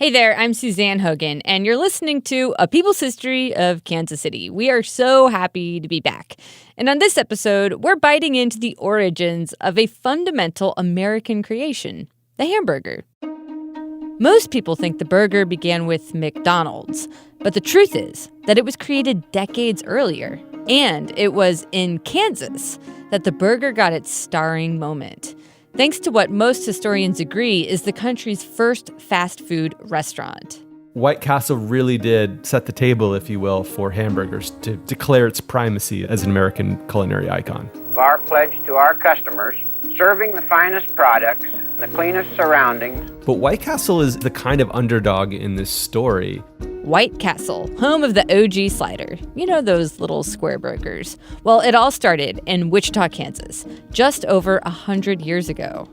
Hey there, I'm Suzanne Hogan, and you're listening to A People's History of Kansas City. We are so happy to be back. And on this episode, we're biting into the origins of a fundamental American creation, the hamburger. Most people think the burger began with McDonald's, but the truth is that it was created decades earlier, and it was in Kansas that the burger got its starring moment. Thanks to what most historians agree is the country's first fast food restaurant. White Castle really did set the table, if you will, for hamburgers to declare its primacy as an American culinary icon. Our pledge to our customers, serving the finest products, the cleanest surroundings. But White Castle is the kind of underdog in this story. White Castle, home of the OG slider. You know, those little square burgers. Well, it all started in Wichita, Kansas, just over 100 years ago.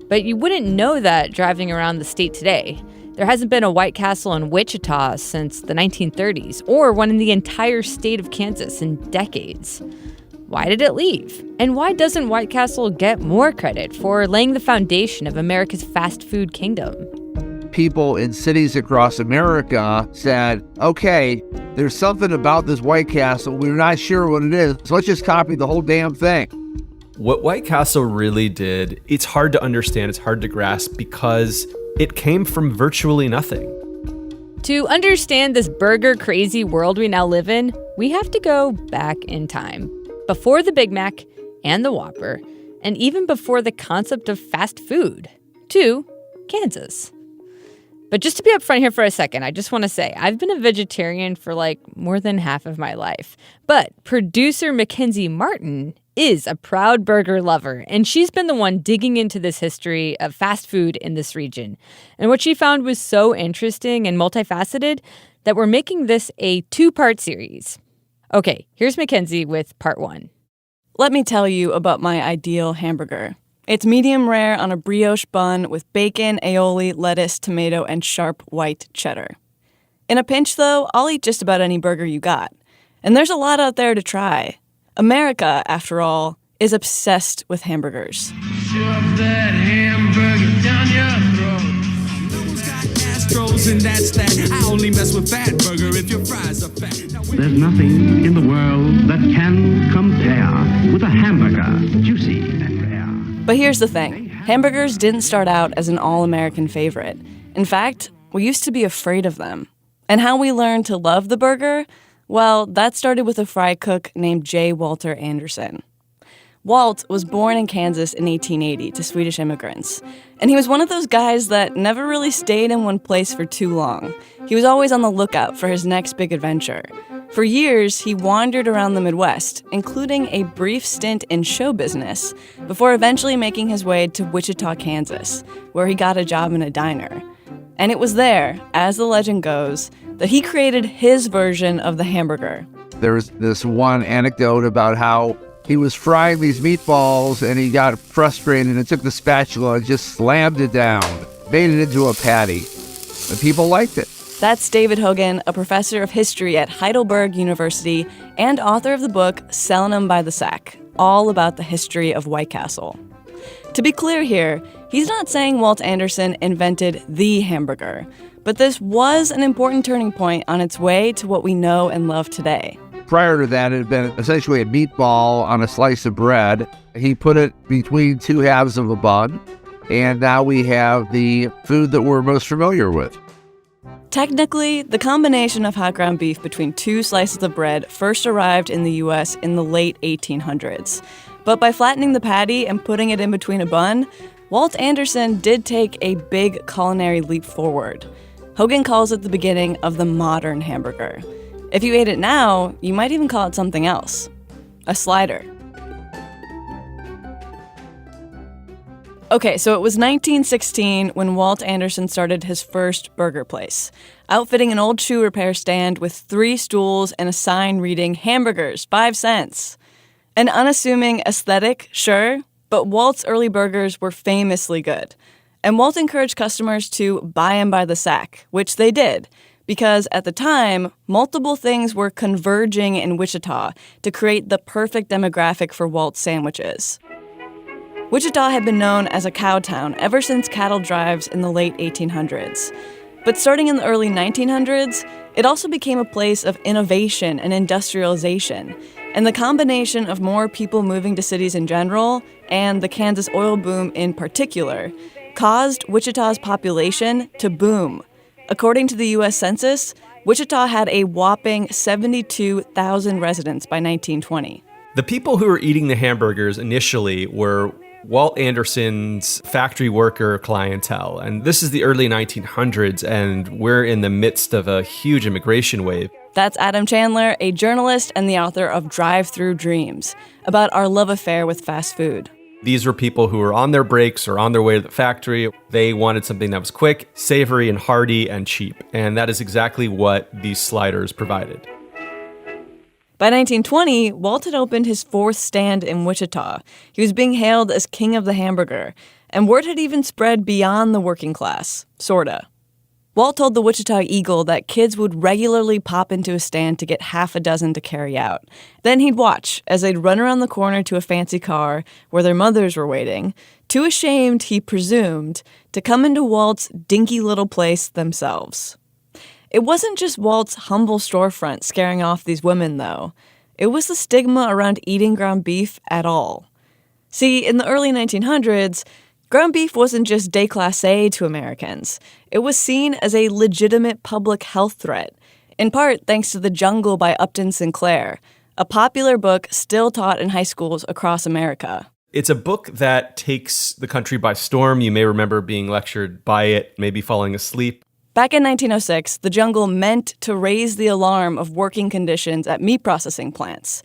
But you wouldn't know that driving around the state today. There hasn't been a White Castle in Wichita since the 1930s, or one in the entire state of Kansas in decades. Why did it leave? And why doesn't White Castle get more credit for laying the foundation of America's fast food kingdom? People in cities across America said, okay, there's something about this White Castle. We're not sure what it is, so let's just copy the whole damn thing. What White Castle really did, it's hard to understand, it's hard to grasp because it came from virtually nothing. To understand this burger crazy world we now live in, we have to go back in time. Before the Big Mac and the Whopper, and even before the concept of fast food, to Kansas. But just to be upfront here for a second, I just want to say I've been a vegetarian for more than half of my life. But producer Mackenzie Martin is a proud burger lover, and she's been the one digging into this history of fast food in this region. And what she found was so interesting and multifaceted that we're making this a two-part series. Okay, here's Mackenzie with part one. Let me tell you about my ideal hamburger. It's medium rare on a brioche bun with bacon, aioli, lettuce, tomato, and sharp white cheddar. In a pinch, though, I'll eat just about any burger you got. And there's a lot out there to try. America, after all, is obsessed with hamburgers. Shove that hamburger down your throat. No one's got Astros, and that's that. I only mess with fat burger if your fries are fat. There's nothing in the world that can compare with a hamburger, juicy and rare. But here's the thing. Hamburgers didn't start out as an all-American favorite. In fact, we used to be afraid of them. And how we learned to love the burger? Well, that started with a fry cook named J. Walter Anderson. Walt was born in Kansas in 1880 to Swedish immigrants. And he was one of those guys that never really stayed in one place for too long. He was always on the lookout for his next big adventure. For years, he wandered around the Midwest, including a brief stint in show business, before eventually making his way to Wichita, Kansas, where he got a job in a diner. And it was there, as the legend goes, that he created his version of the hamburger. There's this one anecdote about how he was frying these meatballs and he got frustrated and took the spatula and just slammed it down, made it into a patty, and people liked it. That's David Hogan, a professor of history at Heidelberg University and author of the book Selling 'Em by the Sack, all about the history of White Castle. To be clear here, he's not saying Walt Anderson invented the hamburger, but this was an important turning point on its way to what we know and love today. Prior to that, it had been essentially a meatball on a slice of bread. He put it between two halves of a bun, and now we have the food that we're most familiar with. Technically, the combination of hot ground beef between two slices of bread first arrived in the U.S. in the late 1800s. But by flattening the patty and putting it in between a bun, Walt Anderson did take a big culinary leap forward. Hogan calls it the beginning of the modern hamburger. If you ate it now, you might even call it something else. A slider. Okay, so it was 1916 when Walt Anderson started his first burger place, outfitting an old shoe repair stand with 3 stools and a sign reading, "Hamburgers, 5 cents." An unassuming aesthetic, sure, but Walt's early burgers were famously good. And Walt encouraged customers to buy them by the sack, which they did, because at the time, multiple things were converging in Wichita to create the perfect demographic for Walt's sandwiches. Wichita had been known as a cow town ever since cattle drives in the late 1800s. But starting in the early 1900s, it also became a place of innovation and industrialization. And the combination of more people moving to cities in general and the Kansas oil boom in particular caused Wichita's population to boom. According to the U.S. Census, Wichita had a whopping 72,000 residents by 1920. The people who were eating the hamburgers initially were Walt Anderson's factory worker clientele. And this is the early 1900s, and we're in the midst of a huge immigration wave. That's Adam Chandler, a journalist and the author of Drive-Through Dreams, about our love affair with fast food. These were people who were on their breaks or on their way to the factory. They wanted something that was quick, savory, and hearty, and cheap. And that is exactly what these sliders provided. By 1920, Walt had opened his fourth stand in Wichita. He was being hailed as king of the hamburger, and word had even spread beyond the working class, sorta. Walt told the Wichita Eagle that kids would regularly pop into a stand to get half a dozen to carry out. Then he'd watch as they'd run around the corner to a fancy car where their mothers were waiting, too ashamed, he presumed, to come into Walt's dinky little place themselves. It wasn't just Walt's humble storefront scaring off these women, though. It was the stigma around eating ground beef at all. See, in the early 1900s, ground beef wasn't just déclassé to Americans. It was seen as a legitimate public health threat, in part thanks to The Jungle by Upton Sinclair, a popular book still taught in high schools across America. It's a book that takes the country by storm. You may remember being lectured by it, maybe falling asleep. Back in 1906, The Jungle meant to raise the alarm of working conditions at meat processing plants,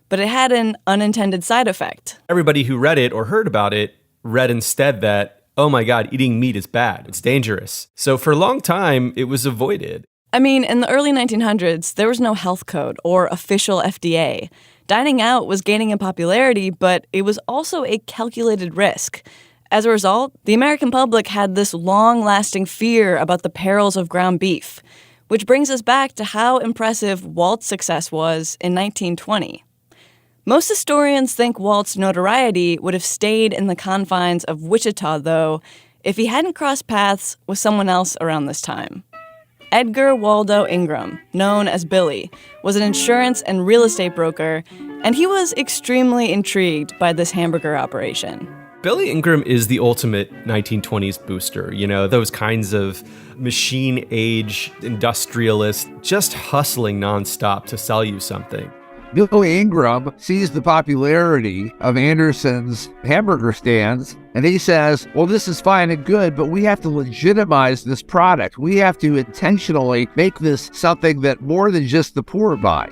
but it had an unintended side effect. Everybody who read it or heard about it read instead that, oh my God, eating meat is bad. It's dangerous. So for a long time, it was avoided. I mean, in the early 1900s, there was no health code or official FDA. Dining out was gaining in popularity, but it was also a calculated risk. As a result, the American public had this long-lasting fear about the perils of ground beef, which brings us back to how impressive Walt's success was in 1920. Most historians think Walt's notoriety would have stayed in the confines of Wichita, though, if he hadn't crossed paths with someone else around this time. Edgar Waldo Ingram, known as Billy, was an insurance and real estate broker, and he was extremely intrigued by this hamburger operation. Billy Ingram is the ultimate 1920s booster. You know, those kinds of machine-age industrialists just hustling nonstop to sell you something. Billy Ingram sees the popularity of Anderson's hamburger stands, and he says, well, this is fine and good, but we have to legitimize this product. We have to intentionally make this something that more than just the poor buy.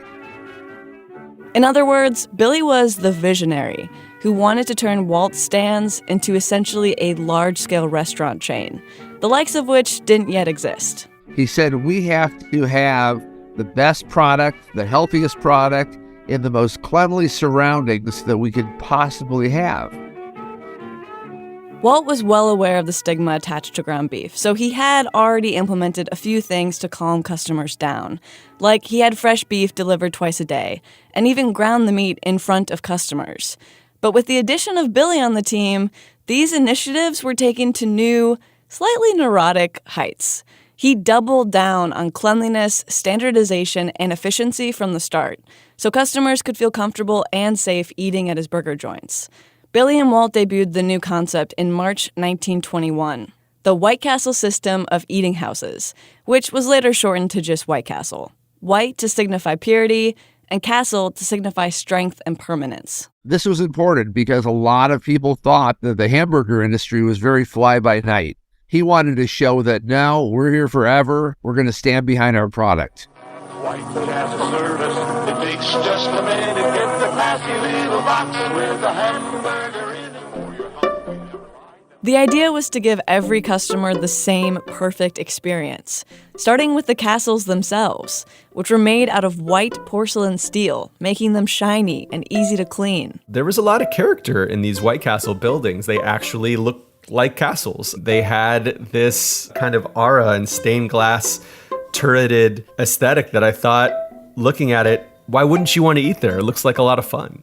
In other words, Billy was the visionary who wanted to turn Walt's stands into essentially a large-scale restaurant chain, the likes of which didn't yet exist. He said, we have to have the best product, the healthiest product, in the most cleanly surroundings that we could possibly have. Walt was well aware of the stigma attached to ground beef, so he had already implemented a few things to calm customers down. Like he had fresh beef delivered twice a day, and even ground the meat in front of customers. But with the addition of Billy on the team, these initiatives were taken to new, slightly neurotic heights. He doubled down on cleanliness, standardization, and efficiency from the start, so customers could feel comfortable and safe eating at his burger joints. Billy and Walt debuted the new concept in March 1921, the White Castle system of eating houses, which was later shortened to just White Castle. White to signify purity, and castle to signify strength and permanence. This was important because a lot of people thought that the hamburger industry was very fly-by-night. He wanted to show that, no, we're here forever. We're going to stand behind our product. White food as a service. It takes just a minute to get the classy little box with a hamburger in it for your hungry. The idea was to give every customer the same perfect experience, starting with the castles themselves, which were made out of white porcelain steel, making them shiny and easy to clean. There was a lot of character in these White Castle buildings. They actually looked like castles. They had this kind of aura and stained glass turreted aesthetic that I thought, looking at it, why wouldn't you want to eat there? It looks like a lot of fun.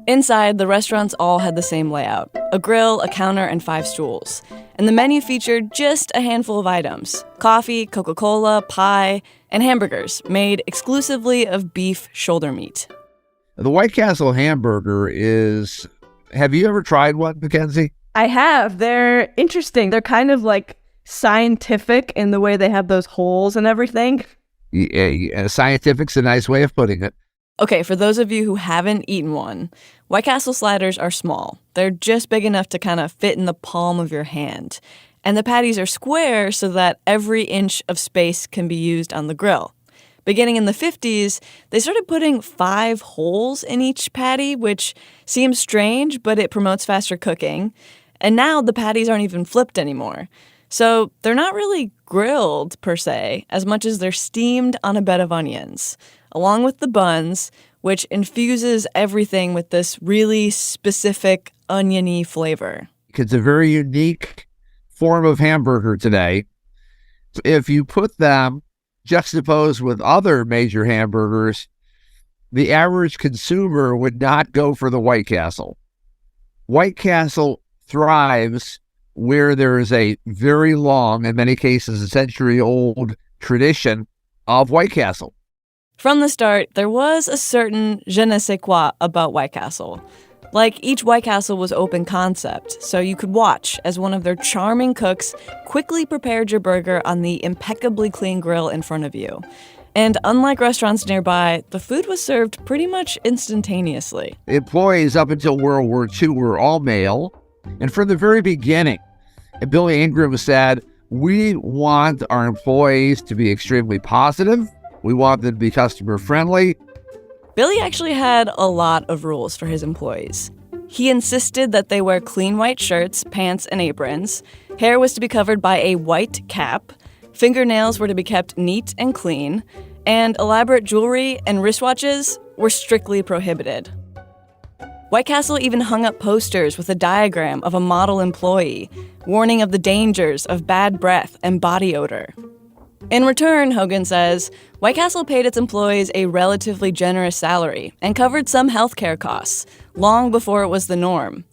Inside, the restaurants all had the same layout: a grill, a counter, and 5 stools. And the menu featured just a handful of items: coffee, Coca-Cola, pie, and hamburgers made exclusively of beef shoulder meat. The White Castle hamburger is... Have you ever tried one, Mackenzie? I have. They're interesting. They're kind of like scientific in the way they have those holes and everything. Yeah, scientific's a nice way of putting it. Okay, for those of you who haven't eaten one, White Castle sliders are small. They're just big enough to kind of fit in the palm of your hand. And the patties are square so that every inch of space can be used on the grill. Beginning in the 50s, they started putting 5 holes in each patty, which seems strange, but it promotes faster cooking. And now the patties aren't even flipped anymore. So they're not really grilled, per se, as much as they're steamed on a bed of onions, along with the buns, which infuses everything with this really specific oniony flavor. It's a very unique form of hamburger today. If you put them juxtaposed with other major hamburgers, the average consumer would not go for the White Castle. White Castle thrives where there is a very long, in many cases a century-old tradition of White Castle. From the start, there was a certain je ne sais quoi about White Castle. Like, each White Castle was open concept, so you could watch as one of their charming cooks quickly prepared your burger on the impeccably clean grill in front of you. And unlike restaurants nearby, the food was served pretty much instantaneously. Employees up until World War II were all male, and from the very beginning, Billy Ingram said, we want our employees to be extremely positive. We want them to be customer friendly. Billy actually had a lot of rules for his employees. He insisted that they wear clean white shirts, pants, and aprons. Hair was to be covered by a white cap. Fingernails were to be kept neat and clean. And elaborate jewelry and wristwatches were strictly prohibited. White Castle even hung up posters with a diagram of a model employee, warning of the dangers of bad breath and body odor. In return, Hogan says, White Castle paid its employees a relatively generous salary and covered some healthcare costs, long before it was the norm.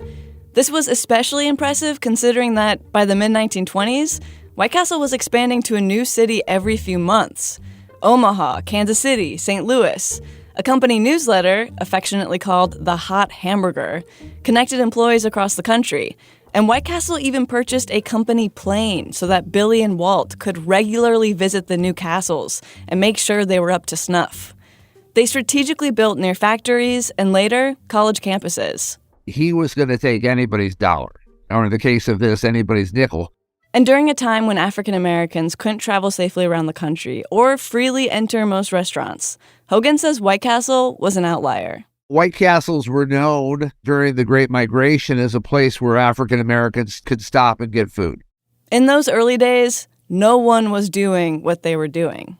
This was especially impressive considering that by the mid-1920s, White Castle was expanding to a new city every few months: Omaha, Kansas City, St. Louis. A company newsletter, affectionately called The Hot Hamburger, connected employees across the country. And White Castle even purchased a company plane so that Billy and Walt could regularly visit the new castles and make sure they were up to snuff. They strategically built near factories and later, college campuses. He was going to take anybody's dollar, or in the case of this, anybody's nickel. And during a time when African Americans couldn't travel safely around the country or freely enter most restaurants, Hogan says White Castle was an outlier. White Castles were known during the Great Migration as a place where African Americans could stop and get food. In those early days, no one was doing what they were doing.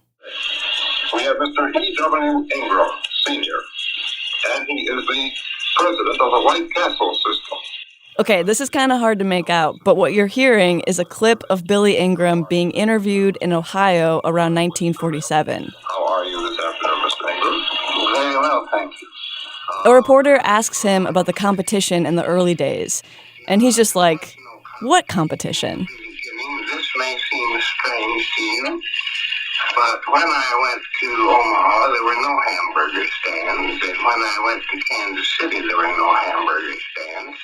We have Mr. E.W. Ingram, Sr., and he is the president of the White Castle system. Okay, this is kind of hard to make out, but what you're hearing is a clip of Billy Ingram being interviewed in Ohio around 1947. How are you this afternoon, Mr. Ingram? Very well, thank you. A reporter asks him about the competition in the early days, and he's just like, what competition? This may seem strange to you, but when I went to Omaha, there were no hamburger stands, and when I went to Kansas City, there were no hamburger stands.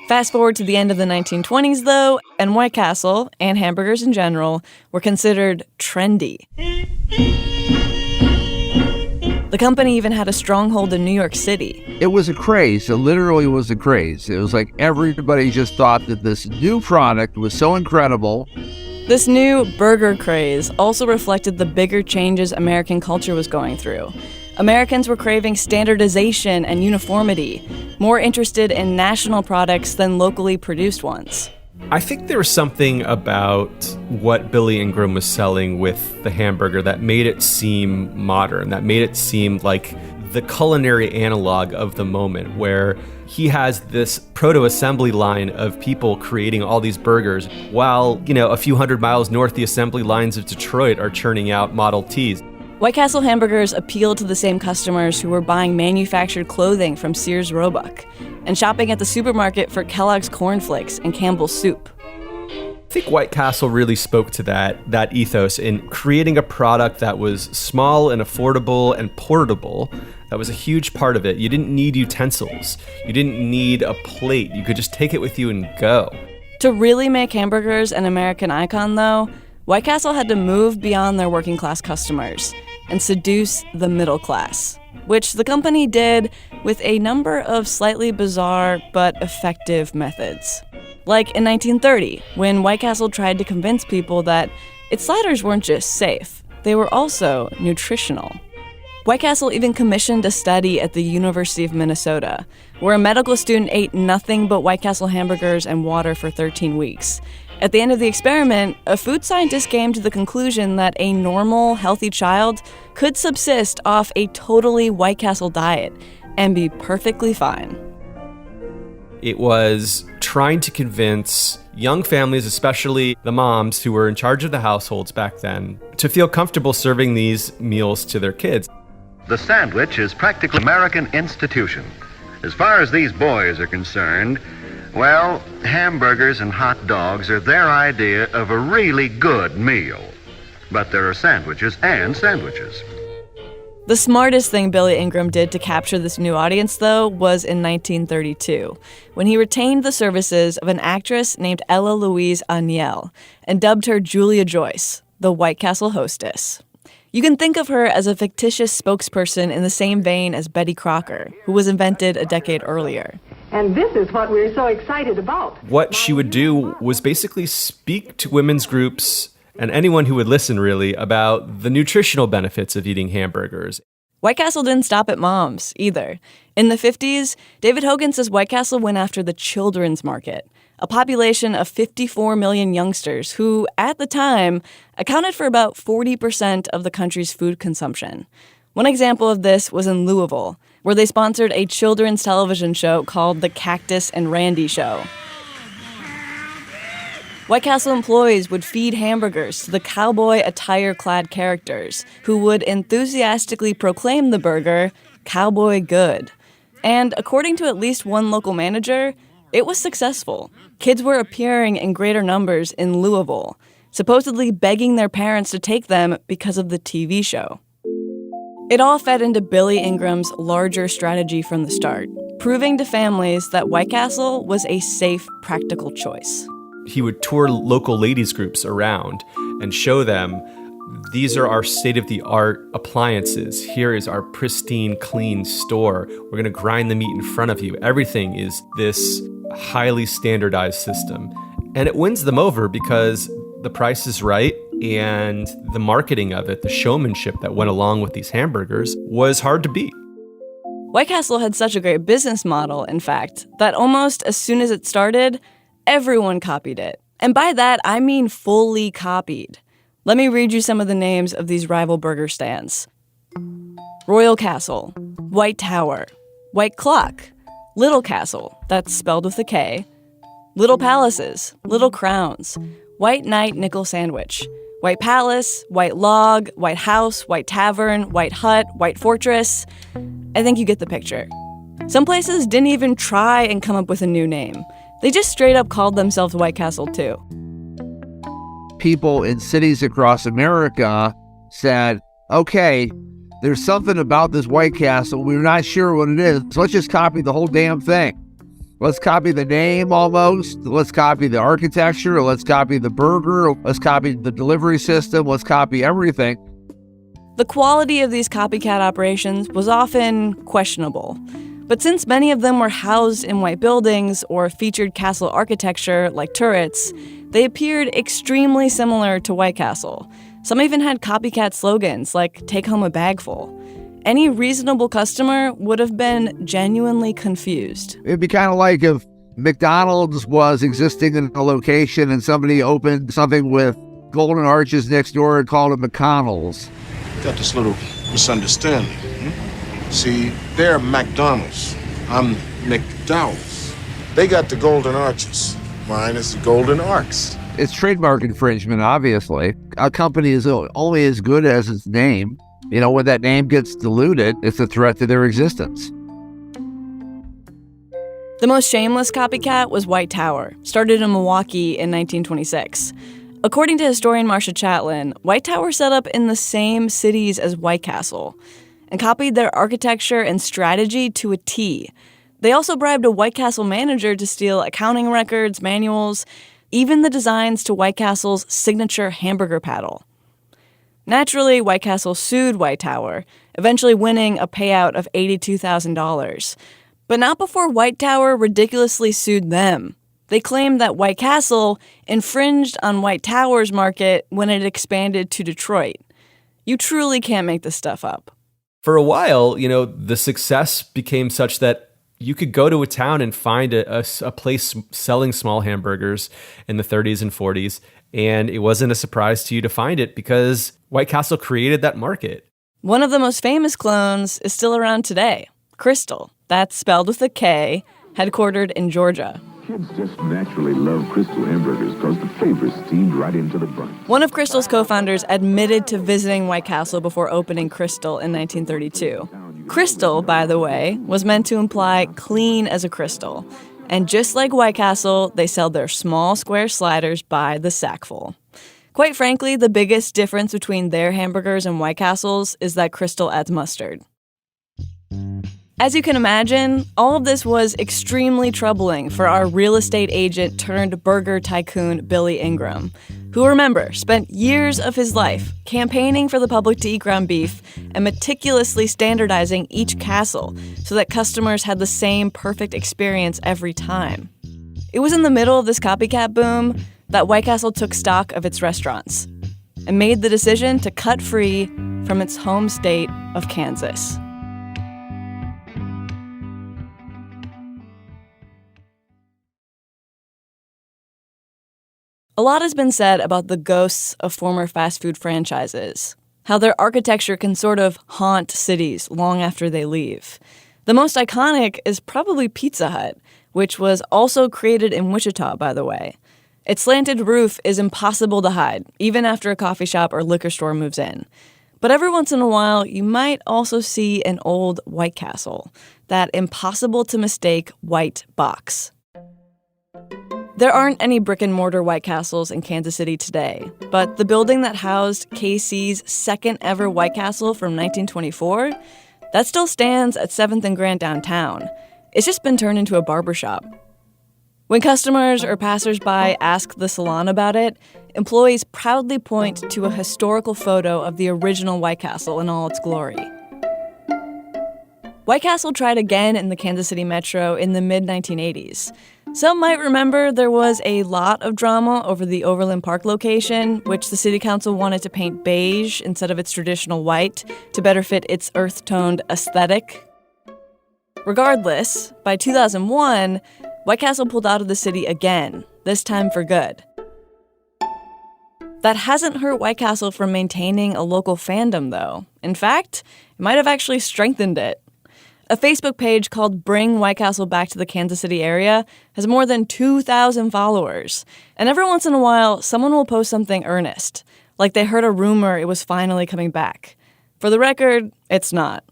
Fast forward to the end of the 1920s, though, and White Castle, and hamburgers in general, were considered trendy. The company even had a stronghold in New York City. It was a craze. It literally was a craze. It was like everybody just thought that this new product was so incredible. This new burger craze also reflected the bigger changes American culture was going through. Americans were craving standardization and uniformity, more interested in national products than locally produced ones. I think there was something about what Billy Ingram was selling with the hamburger that made it seem modern, that made it seem like the culinary analog of the moment, where he has this proto-assembly line of people creating all these burgers while, a few hundred miles north, the assembly lines of Detroit are churning out Model Ts. White Castle hamburgers appealed to the same customers who were buying manufactured clothing from Sears Roebuck and shopping at the supermarket for Kellogg's Corn Flakes and Campbell's soup. I think White Castle really spoke to that ethos in creating a product that was small and affordable and portable. That was a huge part of it. You didn't need utensils. You didn't need a plate. You could just take it with you and go. To really make hamburgers an American icon, though, White Castle had to move beyond their working class customers and seduce the middle class, which the company did with a number of slightly bizarre but effective methods. Like in 1930, when White Castle tried to convince people that its sliders weren't just safe, they were also nutritional. White Castle even commissioned a study at the University of Minnesota, where a medical student ate nothing but White Castle hamburgers and water for 13 weeks. At the end of the experiment, a food scientist came to the conclusion that a normal, healthy child could subsist off a totally White Castle diet and be perfectly fine. It was trying to convince young families, especially the moms who were in charge of the households back then, to feel comfortable serving these meals to their kids. The sandwich is practically an American institution. As far as these boys are concerned, well, hamburgers and hot dogs are their idea of a really good meal. But there are sandwiches and sandwiches. The smartest thing Billy Ingram did to capture this new audience, though, was in 1932, when he retained the services of an actress named Ella Louise Aniel and dubbed her Julia Joyce, the White Castle hostess. You can think of her as a fictitious spokesperson in the same vein as Betty Crocker, who was invented a decade earlier. And this is what we're so excited about. What she would do was basically speak to women's groups and anyone who would listen, really, about the nutritional benefits of eating hamburgers. White Castle didn't stop at moms, either. In the 50s, David Hogan says White Castle went after the children's market, a population of 54 million youngsters who, at the time, accounted for about 40% of the country's food consumption. One example of this was in Louisville, where they sponsored a children's television show called The Cactus and Randy Show. White Castle employees would feed hamburgers to the cowboy attire-clad characters who would enthusiastically proclaim the burger cowboy good. And according to at least one local manager, it was successful. Kids were appearing in greater numbers in Louisville, supposedly begging their parents to take them because of the TV show. It all fed into Billy Ingram's larger strategy from the start, proving to families that White Castle was a safe, practical choice. He would tour local ladies groups around and show them, these are our state-of-the-art appliances. Here is our pristine, clean store. We're going to grind the meat in front of you. Everything is this highly standardized system. And it wins them over because the price is right and the marketing of it, the showmanship that went along with these hamburgers, was hard to beat. White Castle had such a great business model, in fact, that almost as soon as it started, everyone copied it. And by that, I mean fully copied. Let me read you some of the names of these rival burger stands. Royal Castle, White Tower, White Clock, Little Castle, that's spelled with a K, Little Palaces, Little Crowns, White Knight Nickel Sandwich, White Palace, White Log, White House, White Tavern, White Hut, White Fortress. I think you get the picture. Some places didn't even try and come up with a new name. They just straight up called themselves White Castle too. People in cities across America said, okay, there's something about this White Castle. We're not sure what it is. So let's just copy the whole damn thing. Let's copy the name almost. Let's copy the architecture. Let's copy the burger. Let's copy the delivery system. Let's copy everything. The quality of these copycat operations was often questionable. But since many of them were housed in white buildings or featured castle architecture like turrets, they appeared extremely similar to White Castle. Some even had copycat slogans like "Take home a bagful." Any reasonable customer would have been genuinely confused. It'd be kind of like if McDonald's was existing in a location and somebody opened something with golden arches next door and called it McConnell's. Got this little misunderstanding. See, they're McDonald's. I'm McDowell's. They got the golden arches. Mine is the golden arcs. It's trademark infringement, obviously. A company is only as good as its name. When that name gets diluted, it's a threat to their existence. The most shameless copycat was White Tower, started in Milwaukee in 1926. According to historian Marcia Chatelain, White Tower set up in the same cities as White Castle and copied their architecture and strategy to a T. They also bribed a White Castle manager to steal accounting records, manuals, even the designs to White Castle's signature hamburger paddle. Naturally, White Castle sued White Tower, eventually winning a payout of $82,000. But not before White Tower ridiculously sued them. They claimed that White Castle infringed on White Tower's market when it expanded to Detroit. You truly can't make this stuff up. For a while, the success became such that you could go to a town and find a place selling small hamburgers in the 30s and 40s, and it wasn't a surprise to you to find it because White Castle created that market. One of the most famous clones is still around today, Crystal. That's spelled with a K, headquartered in Georgia. Kids just naturally love Crystal hamburgers because the flavor's steamed right into the bun. One of Crystal's co-founders admitted to visiting White Castle before opening Crystal in 1932. Crystal, by the way, was meant to imply clean as a crystal. And just like White Castle, they sell their small square sliders by the sackful. Quite frankly, the biggest difference between their hamburgers and White Castle's is that Crystal adds mustard. As you can imagine, all of this was extremely troubling for our real estate agent turned burger tycoon Billy Ingram, who, remember, spent years of his life campaigning for the public to eat ground beef and meticulously standardizing each castle so that customers had the same perfect experience every time. It was in the middle of this copycat boom that White Castle took stock of its restaurants and made the decision to cut free from its home state of Kansas. A lot has been said about the ghosts of former fast food franchises, how their architecture can sort of haunt cities long after they leave. The most iconic is probably Pizza Hut, which was also created in Wichita, by the way. Its slanted roof is impossible to hide, even after a coffee shop or liquor store moves in. But every once in a while, you might also see an old White Castle, that impossible-to-mistake white box. There aren't any brick-and-mortar White Castles in Kansas City today, but the building that housed KC's second-ever White Castle from 1924, that still stands at 7th and Grant downtown. It's just been turned into a barbershop. When customers or passersby ask the salon about it, employees proudly point to a historical photo of the original White Castle in all its glory. White Castle tried again in the Kansas City Metro in the mid-1980s. Some might remember there was a lot of drama over the Overland Park location, which the city council wanted to paint beige instead of its traditional white to better fit its earth-toned aesthetic. Regardless, by 2001, White Castle pulled out of the city again, this time for good. That hasn't hurt White Castle from maintaining a local fandom, though. In fact, it might have actually strengthened it. A Facebook page called Bring White Castle Back to the Kansas City Area has more than 2,000 followers. And every once in a while, someone will post something earnest, like they heard a rumor it was finally coming back. For the record, it's not.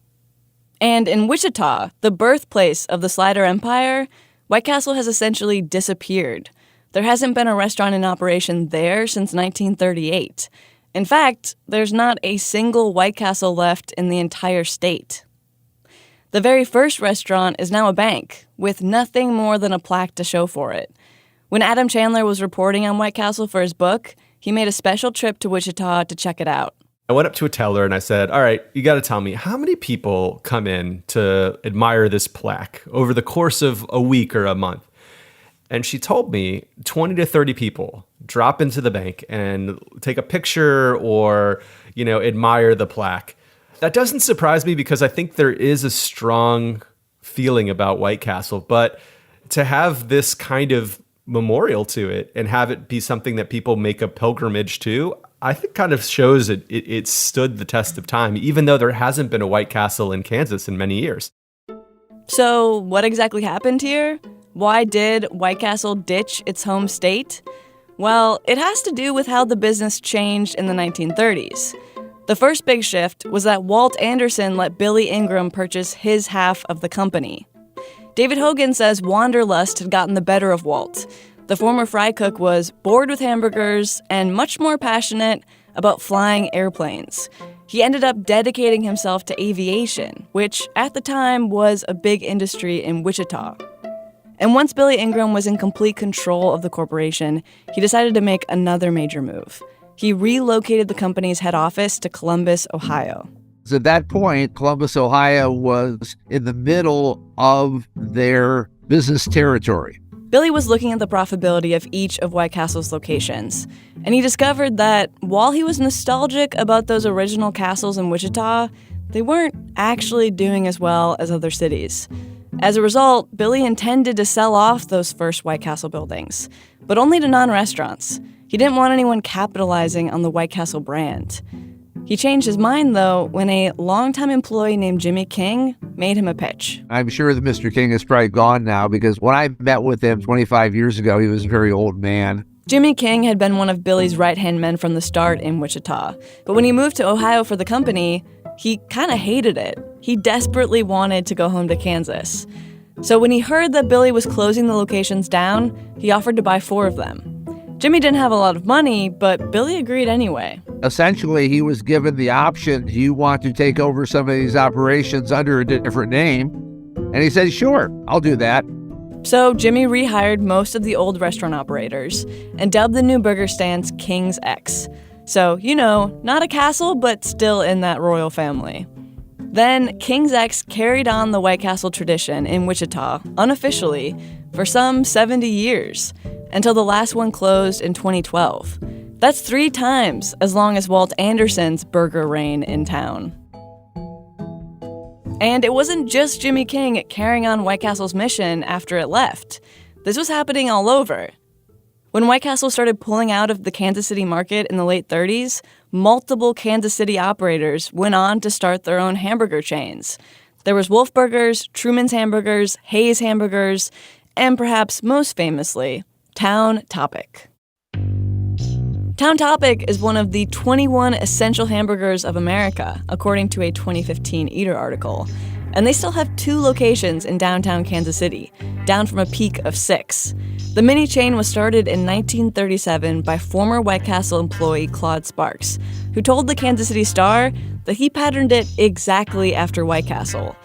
And in Wichita, the birthplace of the Slider Empire, White Castle has essentially disappeared. There hasn't been a restaurant in operation there since 1938. In fact, there's not a single White Castle left in the entire state. The very first restaurant is now a bank, with nothing more than a plaque to show for it. When Adam Chandler was reporting on White Castle for his book, he made a special trip to Wichita to check it out. I went up to a teller and I said, all right, you got to tell me, how many people come in to admire this plaque over the course of a week or a month? And she told me 20 to 30 people drop into the bank and take a picture or, admire the plaque. That doesn't surprise me because I think there is a strong feeling about White Castle, but to have this kind of memorial to it and have it be something that people make a pilgrimage to, I think kind of shows it stood the test of time, even though there hasn't been a White Castle in Kansas in many years. So what exactly happened here? Why did White Castle ditch its home state? Well, it has to do with how the business changed in the 1930s. The first big shift was that Walt Anderson let Billy Ingram purchase his half of the company. David Hogan says wanderlust had gotten the better of Walt. The former fry cook was bored with hamburgers and much more passionate about flying airplanes. He ended up dedicating himself to aviation, which at the time was a big industry in Wichita. And once Billy Ingram was in complete control of the corporation, he decided to make another major move. He relocated the company's head office to Columbus, Ohio. So at that point, Columbus, Ohio was in the middle of their business territory. Billy was looking at the profitability of each of White Castle's locations, and he discovered that while he was nostalgic about those original castles in Wichita, they weren't actually doing as well as other cities. As a result, Billy intended to sell off those first White Castle buildings, but only to non-restaurants. He didn't want anyone capitalizing on the White Castle brand. He changed his mind, though, when a longtime employee named Jimmy King made him a pitch. I'm sure that Mr. King is probably gone now because when I met with him 25 years ago, he was a very old man. Jimmy King had been one of Billy's right-hand men from the start in Wichita. But when he moved to Ohio for the company, he kind of hated it. He desperately wanted to go home to Kansas. So when he heard that Billy was closing the locations down, he offered to buy 4 of them. Jimmy didn't have a lot of money, but Billy agreed anyway. Essentially, he was given the option, do you want to take over some of these operations under a different name? And he said, sure, I'll do that. So Jimmy rehired most of the old restaurant operators and dubbed the new burger stands King's X. So, not a castle, but still in that royal family. Then King's X carried on the White Castle tradition in Wichita, unofficially, for some 70 years, until the last one closed in 2012. That's 3 times as long as Walt Anderson's burger reign in town. And it wasn't just Jimmy King carrying on White Castle's mission after it left. This was happening all over. When White Castle started pulling out of the Kansas City market in the late 30s, multiple Kansas City operators went on to start their own hamburger chains. There was Wolf Burgers, Truman's Hamburgers, Hayes Hamburgers, and perhaps most famously, Town Topic. Town Topic is one of the 21 essential hamburgers of America, according to a 2015 Eater article. And they still have 2 locations in downtown Kansas City, down from a peak of 6. The mini chain was started in 1937 by former White Castle employee Claude Sparks, who told the Kansas City Star that he patterned it exactly after White Castle.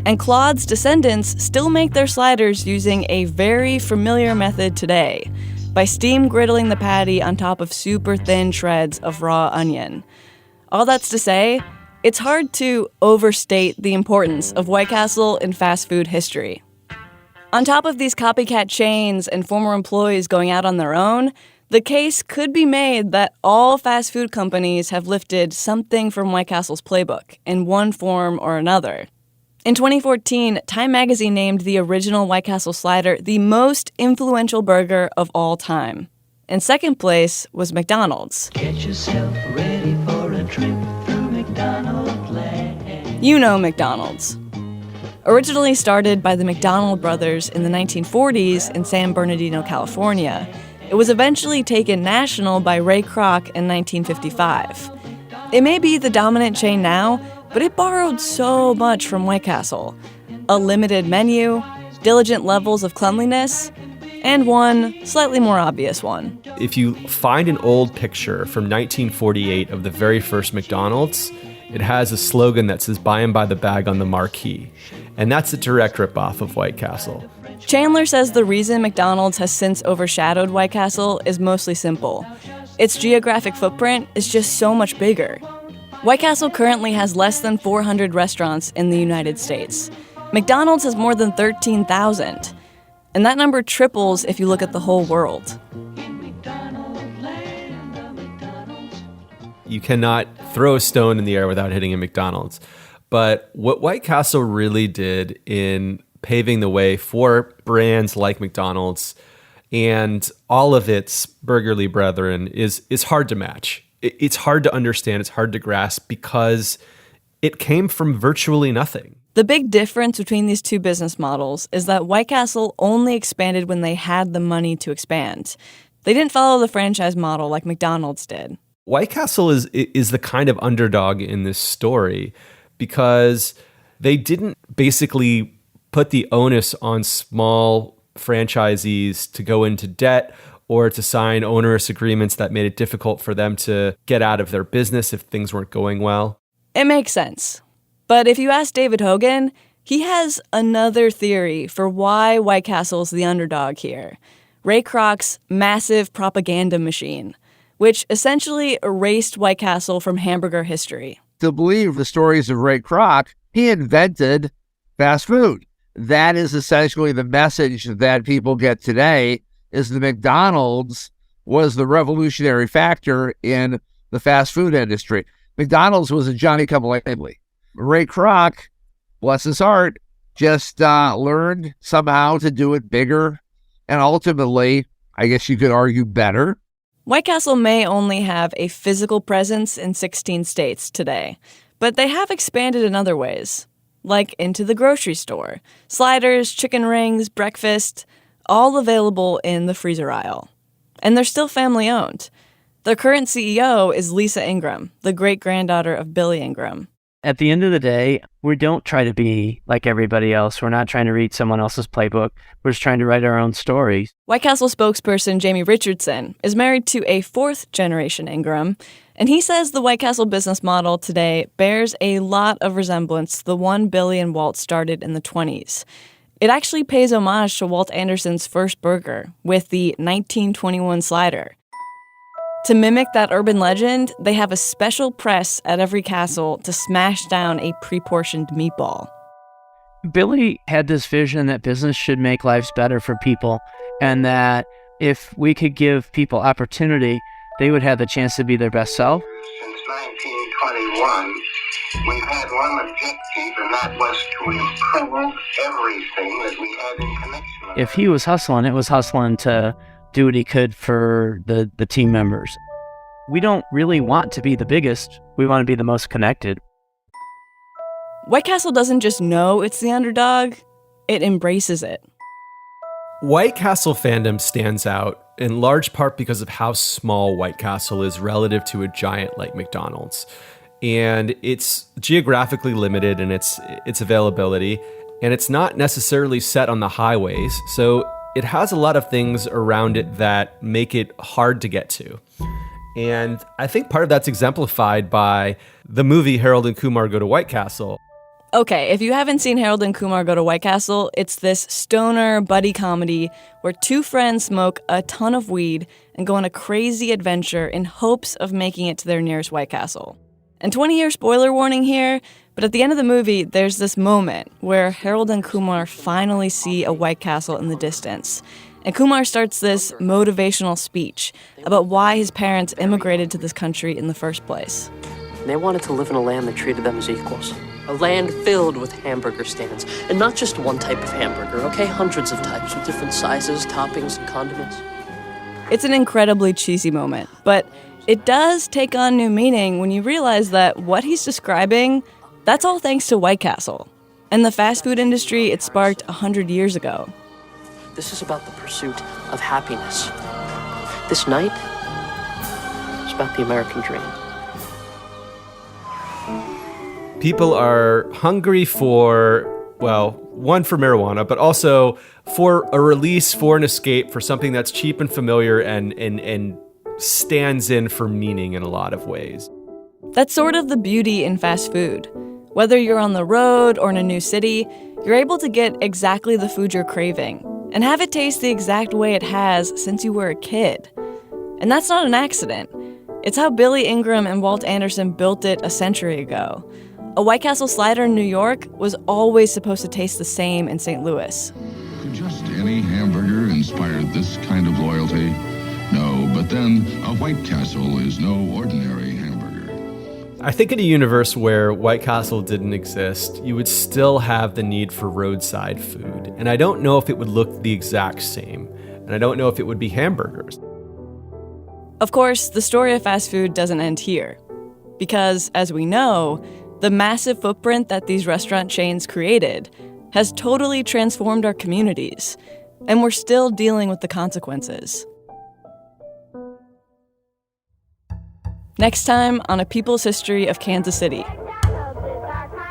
And Claude's descendants still make their sliders using a very familiar method today, by steam griddling the patty on top of super thin shreds of raw onion. All that's to say, it's hard to overstate the importance of White Castle in fast food history. On top of these copycat chains and former employees going out on their own, the case could be made that all fast food companies have lifted something from White Castle's playbook in one form or another. In 2014, Time magazine named the original White Castle slider the most influential burger of all time. In second place was McDonald's. Get yourself ready for a trip through McDonald's land. You know McDonald's. Originally started by the McDonald brothers in the 1940s in San Bernardino, California, it was eventually taken national by Ray Kroc in 1955. It may be the dominant chain now, but it borrowed so much from White Castle. A limited menu, diligent levels of cleanliness, and one slightly more obvious one. If you find an old picture from 1948 of the very first McDonald's, it has a slogan that says "Buy 'em by the bag" on the marquee. And that's a direct ripoff of White Castle. Chandler says the reason McDonald's has since overshadowed White Castle is mostly simple. Its geographic footprint is just so much bigger. White Castle currently has less than 400 restaurants in the United States. McDonald's has more than 13,000. And that number triples if you look at the whole world. You cannot throw a stone in the air without hitting a McDonald's. But what White Castle really did in paving the way for brands like McDonald's and all of its burgerly brethren is hard to match. It's hard to understand, it's hard to grasp because it came from virtually nothing. The big difference between these two business models is that White Castle only expanded when they had the money to expand. They didn't follow the franchise model like McDonald's did. White Castle is the kind of underdog in this story because they didn't basically put the onus on small franchisees to go into debt or to sign onerous agreements that made it difficult for them to get out of their business if things weren't going well. It makes sense. But if you ask David Hogan, he has another theory for why White Castle's the underdog here. Ray Kroc's massive propaganda machine, which essentially erased White Castle from hamburger history. To believe the stories of Ray Kroc, he invented fast food. That is essentially the message that people get today, is the McDonald's was the revolutionary factor in the fast food industry. McDonald's was a Johnny-come-lately. Ray Kroc, bless his heart, just learned somehow to do it bigger and ultimately, I guess you could argue, better. White Castle may only have a physical presence in 16 states today, but they have expanded in other ways, like into the grocery store. Sliders, chicken rings, breakfast, all available in the freezer aisle. And they're still family-owned. Their current CEO is Lisa Ingram, the great-granddaughter of Billy Ingram. At the end of the day, we don't try to be like everybody else. We're not trying to read someone else's playbook. We're just trying to write our own stories. White Castle spokesperson Jamie Richardson is married to a fourth-generation Ingram, and he says the White Castle business model today bears a lot of resemblance to the one Billy and Walt started in the 1920s. It actually pays homage to Walt Anderson's first burger with the 1921 slider. To mimic that urban legend, they have a special press at every castle to smash down a pre-portioned meatball. Billy had this vision that business should make lives better for people, and that if we could give people opportunity, they would have the chance to be their best self. Since 1921, we've had one objective, and that was to improve everything that we had in connection with it. If he was hustling, it was hustling to do what he could for the team members. We don't really want to be the biggest. We want to be the most connected. White Castle doesn't just know it's the underdog, it embraces it. White Castle fandom stands out in large part because of how small White Castle is relative to a giant like McDonald's. And it's geographically limited in its availability, and it's not necessarily set on the highways, so it has a lot of things around it that make it hard to get to. And I think part of that's exemplified by the movie Harold and Kumar Go to White Castle. Okay, if you haven't seen Harold and Kumar Go to White Castle, it's this stoner buddy comedy where two friends smoke a ton of weed and go on a crazy adventure in hopes of making it to their nearest White Castle. And 20-year spoiler warning here, but at the end of the movie, there's this moment where Harold and Kumar finally see a White Castle in the distance. And Kumar starts this motivational speech about why his parents immigrated to this country in the first place. They wanted to live in a land that treated them as equals. A land filled with hamburger stands. And not just one type of hamburger, okay? Hundreds of types with different sizes, toppings, and condiments. It's an incredibly cheesy moment, but it does take on new meaning when you realize that what he's describing, that's all thanks to White Castle and the fast food industry it sparked 100 years ago. This is about the pursuit of happiness. This night is about the American dream. People are hungry for, well, one, for marijuana, but also for a release, for an escape, for something that's cheap and familiar and stands in for meaning in a lot of ways. That's sort of the beauty in fast food. Whether you're on the road or in a new city, you're able to get exactly the food you're craving and have it taste the exact way it has since you were a kid. And that's not an accident. It's how Billy Ingram and Walt Anderson built it a century ago. A White Castle slider in New York was always supposed to taste the same in St. Louis. Could just any hamburger inspire this kind of loyalty? No, but then a White Castle is no ordinary hamburger. I think in a universe where White Castle didn't exist, you would still have the need for roadside food. And I don't know if it would look the exact same. And I don't know if it would be hamburgers. Of course, the story of fast food doesn't end here. Because, as we know, the massive footprint that these restaurant chains created has totally transformed our communities. And we're still dealing with the consequences. Next time on A People's History of Kansas City.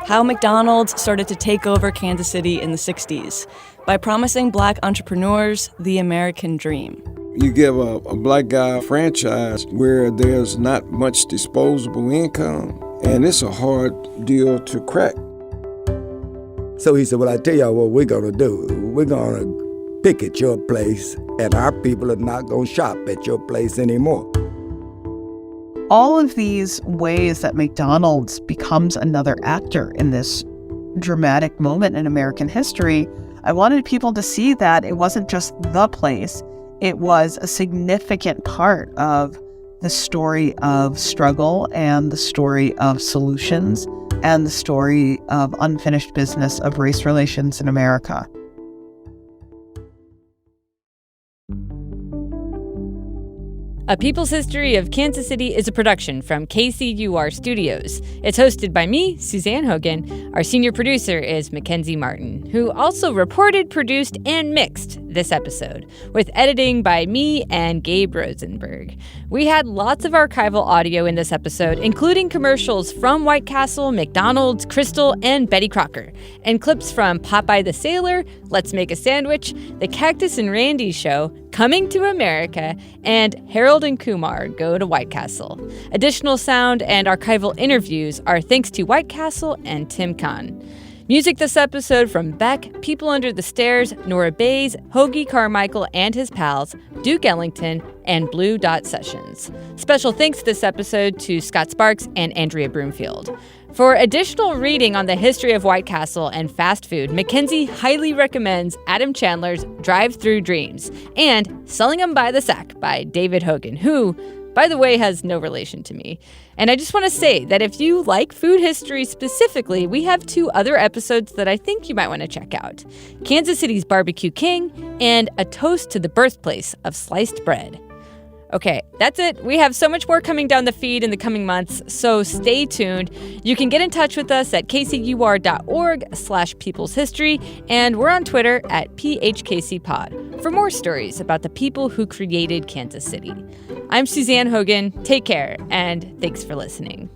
How McDonald's started to take over Kansas City in the 60s by promising black entrepreneurs the American dream. You give a black guy a franchise where there's not much disposable income, and it's a hard deal to crack. So he said, well, I tell y'all what we're going to do. We're going to picket your place, and our people are not going to shop at your place anymore. All of these ways that McDonald's becomes another actor in this dramatic moment in American history, I wanted people to see that it wasn't just the place. It was a significant part of the story of struggle and the story of solutions and the story of unfinished business of race relations in America. A People's History of Kansas City is a production from KCUR Studios. It's hosted by me, Suzanne Hogan. Our senior producer is Mackenzie Martin, who also reported, produced, and mixed this episode, with editing by me and Gabe Rosenberg. We had lots of archival audio in this episode, including commercials from White Castle, McDonald's, Crystal, and Betty Crocker, and clips from Popeye the Sailor, Let's Make a Sandwich, The Cactus and Randy Show, Coming to America, and Harold and Kumar Go to White Castle. Additional sound and archival interviews are thanks to White Castle and Tim Kahn. Music this episode from Beck, People Under the Stairs, Nora Bays, Hoagie Carmichael and his pals, Duke Ellington, and Blue Dot Sessions. Special thanks this episode to Scott Sparks and Andrea Broomfield. For additional reading on the history of White Castle and fast food, Mackenzie highly recommends Adam Chandler's Drive-Through Dreams and Selling 'Em by the Sack by David Hogan, who, by the way, has no relation to me. And I just want to say that if you like food history specifically, we have 2 other episodes that I think you might want to check out. Kansas City's Barbecue King and A Toast to the Birthplace of Sliced Bread. Okay, that's it. We have so much more coming down the feed in the coming months, so stay tuned. You can get in touch with us at kcur.org/peopleshistory, and we're on Twitter at PHKCPod for more stories about the people who created Kansas City. I'm Suzanne Hogan. Take care, and thanks for listening.